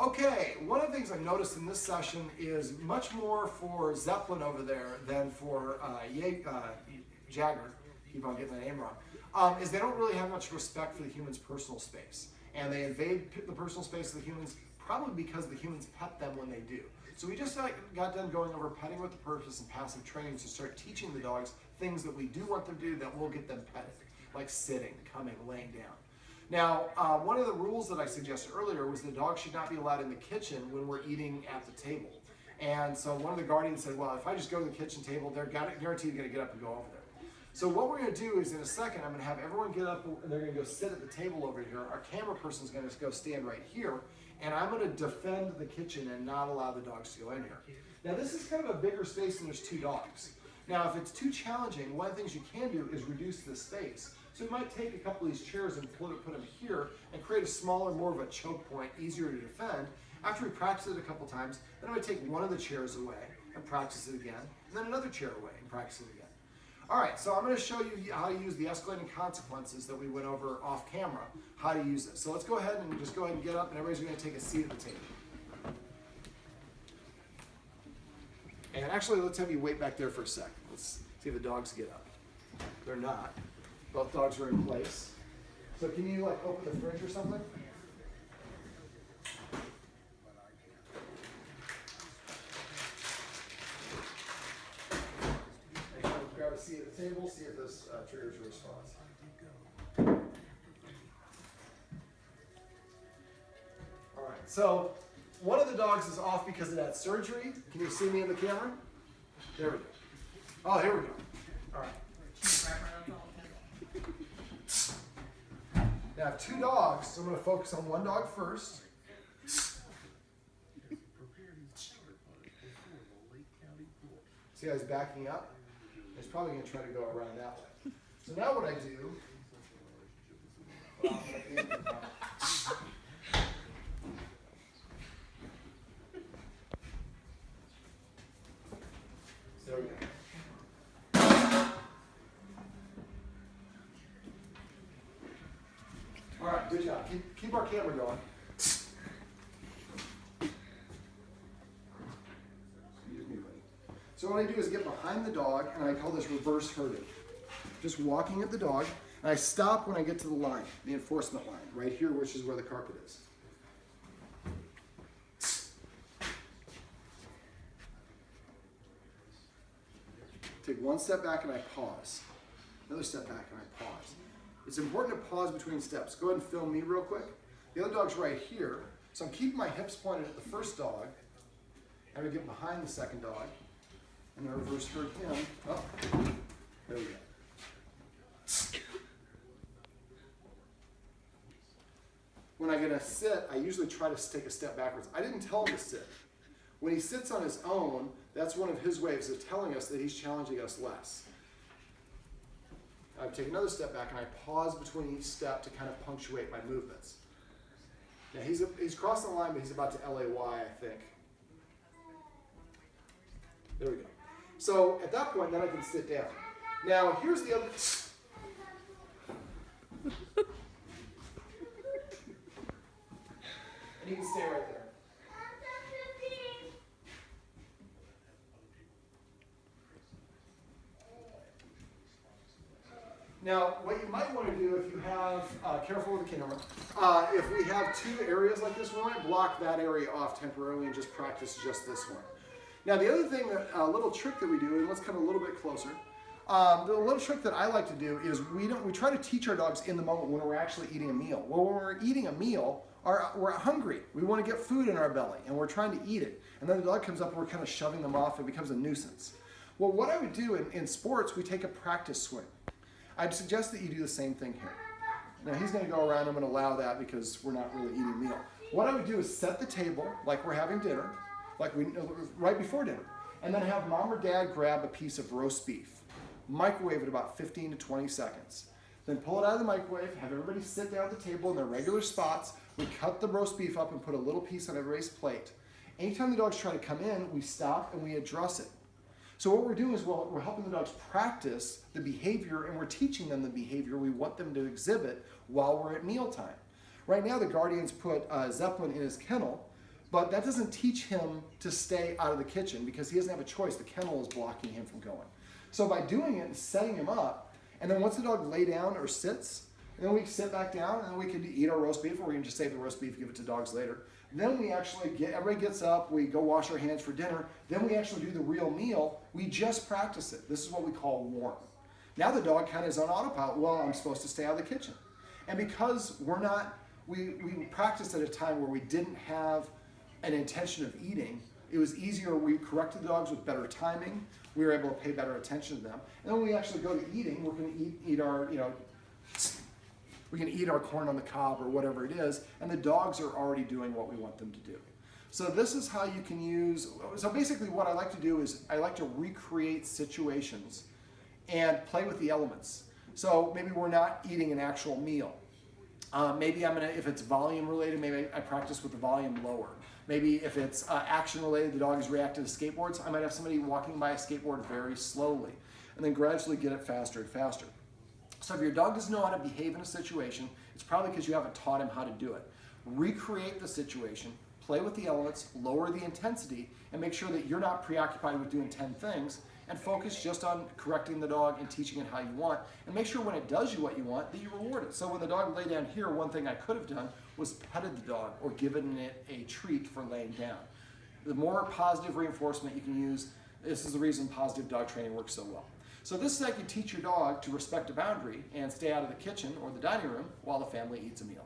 Okay, one of the things I've noticed in this session is much more for Zeppelin over there than for Jagger, keep on getting the name wrong, is they don't really have much respect for the human's personal space. And they invade the personal space of the humans probably because the humans pet them when they do. So we just got done going over petting with the purpose and passive training to start teaching the dogs things that we do want them to do that will get them petted, like sitting, coming, laying down. Now, one of the rules that I suggested earlier was the dog should not be allowed in the kitchen when we're eating at the table. And so one of the guardians said, well, if I just go to the kitchen table, they're guaranteed going to get up and go over there. So what we're going to do is in a second, I'm going to have everyone get up and they're going to go sit at the table over here. Our camera person's going to go stand right here. And I'm going to defend the kitchen and not allow the dogs to go in here. Now this is kind of a bigger space and there's 2 dogs. Now if it's too challenging, one of the things you can do is reduce the space. So you might take a couple of these chairs and put them here and create a smaller, more of a choke point, easier to defend. After we practice it a couple times, then I'm going to take one of the chairs away and practice it again, and then another chair away and practice it again. All right, so I'm going to show you how to use the escalating consequences that we went over off camera, how to use it. So let's go ahead and just go ahead and get up, and everybody's going to take a seat at the table. And actually, let's have you wait back there for a second. Let's see if the dogs get up. They're not. Both dogs are in place. So can you like open the fridge or something? Grab a seat at the table, see if this triggers a response. All right, so one of the dogs is off because it had surgery. Can you see me in the camera? There we go. Oh, here we go. All right. Now I have 2 dogs, so I'm going to focus on one dog first. See how he's backing up? He's probably going to try to go around that way. So now what I do, there we go. All right, good job. Keep our camera going. So what I do is get behind the dog, and I call this reverse herding. Just walking at the dog, and I stop when I get to the line, the enforcement line, right here, which is where the carpet is. Take one step back and I pause. Another step back and I pause. It's important to pause between steps. Go ahead and film me real quick. The other dog's right here, so I'm keeping my hips pointed at the first dog. I'm going to get behind the second dog. And I reverse herd him. Oh, there we go. When I get to sit, I usually try to take a step backwards. I didn't tell him to sit. When he sits on his own, that's one of his ways of telling us that he's challenging us less. I take another step back and I pause between each step to kind of punctuate my movements. Now he's crossing the line, but he's about to LAY, I think. There we go. So at that point, then I can sit down. Now here's the other. And you can stay right there. Now, what you might want to do if you have, careful with the camera, if we have 2 areas like this, we might block that area off temporarily and just practice just this one. Now, the other thing, a little trick that we do, and let's come a little bit closer, the little trick that I like to do is we try to teach our dogs in the moment when we're actually eating a meal. Well, when we're eating a meal, we're hungry. We want to get food in our belly, and we're trying to eat it. And then the dog comes up, and we're kind of shoving them off. It becomes a nuisance. Well, what I would do in sports, we take a practice swing. I'd suggest that you do the same thing here. Now he's going to go around. I'm going to allow that because we're not really eating a meal. What I would do is set the table like we're having dinner, like right before dinner, and then have mom or dad grab a piece of roast beef, microwave it about 15 to 20 seconds. Then pull it out of the microwave, have everybody sit down at the table in their regular spots. We cut the roast beef up and put a little piece on everybody's plate. Anytime the dogs try to come in, we stop and we address it. So what we're doing is we're helping the dogs practice the behavior, and we're teaching them the behavior we want them to exhibit while we're at mealtime. Right now, the guardians put Zeppelin in his kennel, But that doesn't teach him to stay out of the kitchen because he doesn't have a choice. The kennel is blocking him from going. So by doing it and setting him up, and then once the dog lay down or sits, and then we sit back down, and then we can eat our roast beef, or we can just save the roast beef, give it to dogs later. Then we actually everybody gets up, we go wash our hands for dinner, then we actually do the real meal. We just practice it. This is what we call warm. Now the dog kind of is on autopilot. Well, I'm supposed to stay out of the kitchen. And because we practiced at a time where we didn't have an intention of eating, it was easier. We corrected the dogs with better timing. We were able to pay better attention to them. And then when we actually go to eating, we're going to eat our, we can eat our corn on the cob or whatever it is, and the dogs are already doing what we want them to do. So this is how you can use, so basically what I like to do is I like to recreate situations and play with the elements. So maybe we're not eating an actual meal. Maybe if it's volume related, maybe I practice with the volume lower. Maybe if it's action related, the dog is reacting to skateboards, I might have somebody walking by a skateboard very slowly, and then gradually get it faster and faster. So if your dog doesn't know how to behave in a situation, it's probably because you haven't taught him how to do it. Recreate the situation, play with the elements, lower the intensity, and make sure that you're not preoccupied with doing 10 things, and focus just on correcting the dog and teaching it how you want, and make sure when it does you what you want, that you reward it. So when the dog lay down here, one thing I could have done was petted the dog or given it a treat for laying down. The more positive reinforcement you can use, this is the reason positive dog training works so well. So this is how you can teach your dog to respect a boundary and stay out of the kitchen or the dining room while the family eats a meal.